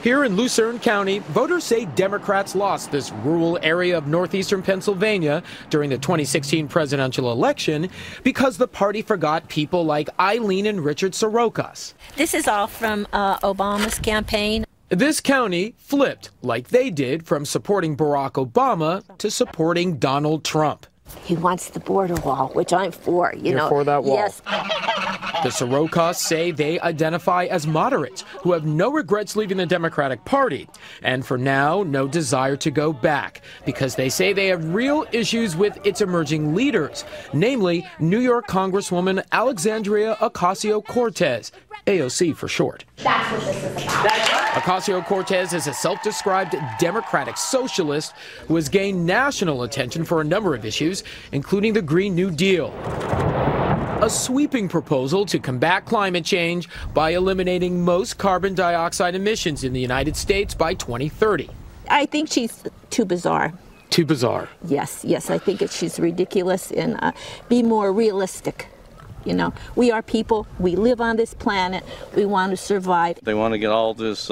Here in Lucerne County, voters say Democrats lost this rural area of northeastern Pennsylvania during the 2016 presidential election because the party forgot people like Eileen and Richard Sorokas. This is all from Obama's campaign. This county flipped like they did from supporting Barack Obama to supporting Donald Trump. He wants the border wall, which I'm for. You're for that wall? Yes. The Sorokas say they identify as moderates who have no regrets leaving the Democratic Party, and for now, no desire to go back, because they say they have real issues with its emerging leaders, namely New York Congresswoman Alexandria Ocasio-Cortez, AOC for short. That's what this is about. Ocasio-Cortez is a self-described Democratic socialist who has gained national attention for a number of issues, including the Green New Deal, a sweeping proposal to combat climate change by eliminating most carbon dioxide emissions in the United States by 2030. I think she's too bizarre. Too bizarre. Yes, I think she's ridiculous, and be more realistic. You know, we are people, we live on this planet, we want to survive. They want to get all this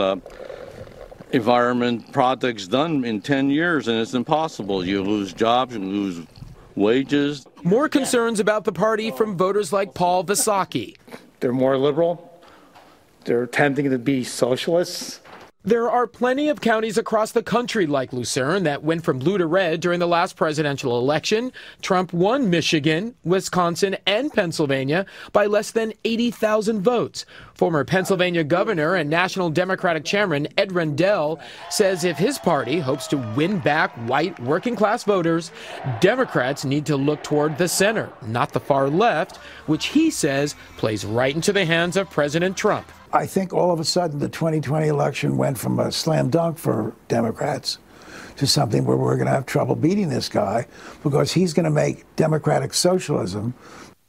environment projects done in 10 years, and it's impossible. You lose jobs, you lose wages. More concerns about the party from voters like Paul Visacki. They're more liberal. They're attempting to be socialists. There are plenty of counties across the country like Lucerne that went from blue to red during the last presidential election. Trump won Michigan, Wisconsin, and Pennsylvania by less than 80,000 votes. Former Pennsylvania governor and National Democratic chairman Ed Rendell says if his party hopes to win back white working-class voters, Democrats need to look toward the center, not the far left, which he says plays right into the hands of President Trump. I think all of a sudden the 2020 election went from a slam dunk for Democrats to something where we're going to have trouble beating this guy because he's going to make democratic socialism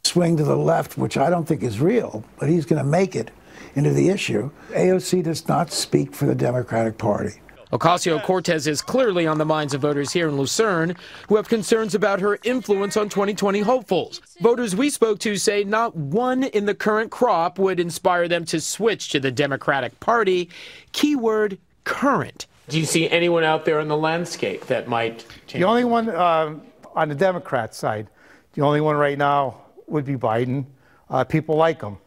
swing to the left, which I don't think is real, but he's going to make it into the issue. AOC does not speak for the Democratic Party. Ocasio-Cortez is clearly on the minds of voters here in Lucerne who have concerns about her influence on 2020 hopefuls. Voters we spoke to say not one in the current crop would inspire them to switch to the Democratic Party. Keyword, current. Do you see anyone out there in the landscape that might change? The only one on the Democrat side, the only one right now would be Biden. People like him.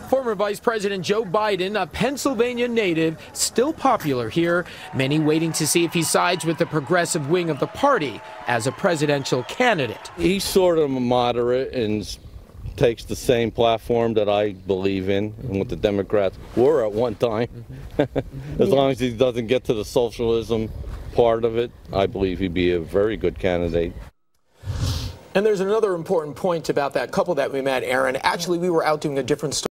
Former Vice President Joe Biden, a Pennsylvania native, still popular here, many waiting to see if he sides with the progressive wing of the party as a presidential candidate. He's sort of a moderate and takes the same platform that I believe in and what the Democrats were at one time. As long as he doesn't get to the socialism part of it, I believe he'd be a very good candidate. And there's another important point about that couple that we met, Aaron. Actually, we were out doing a different story.